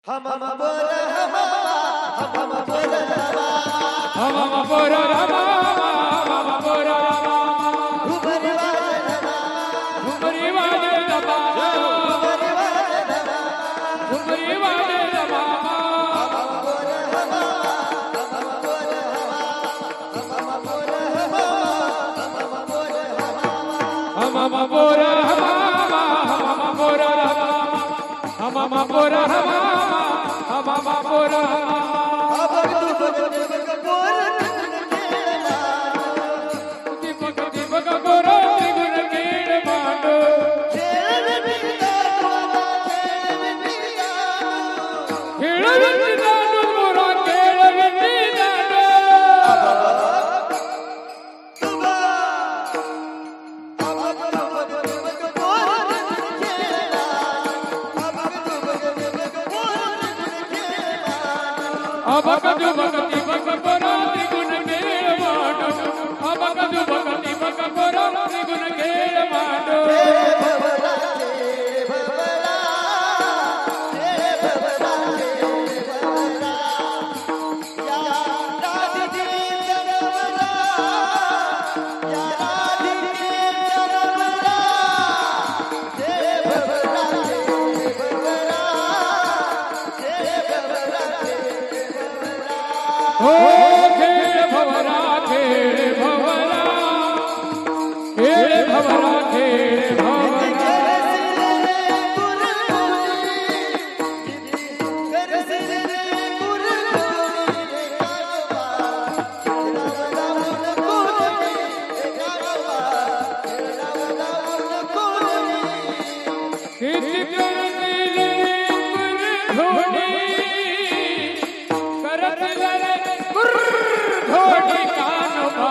हम bore हवा हम bore हवा हम bore हवा हम बोर हवा घुमरी वाजन हवा घुमरी वाजन हवा घुमरी वाजन हवा घुमरी वाजन हवा हम बोर हवा हम बोर हवा हम बोर हवा हम बोर हवा हम बोर हवा हम बोर हवा हम बोर हवा दीपक दीपक बोर त्रिगुण कीड मांडो खेळ विटी दांडू मोरा खेळ विटी दांडू अबक दुबक दीपक बोर त्रिगुण कीड मांडो अबक दुबक दीपक बोर त्रिगुण कीड मांडो हो खेळ भवरा खेळ भवरा खेळ भवरा खेळ भवरा किती करतील घोडी करतील घोडी कानोबा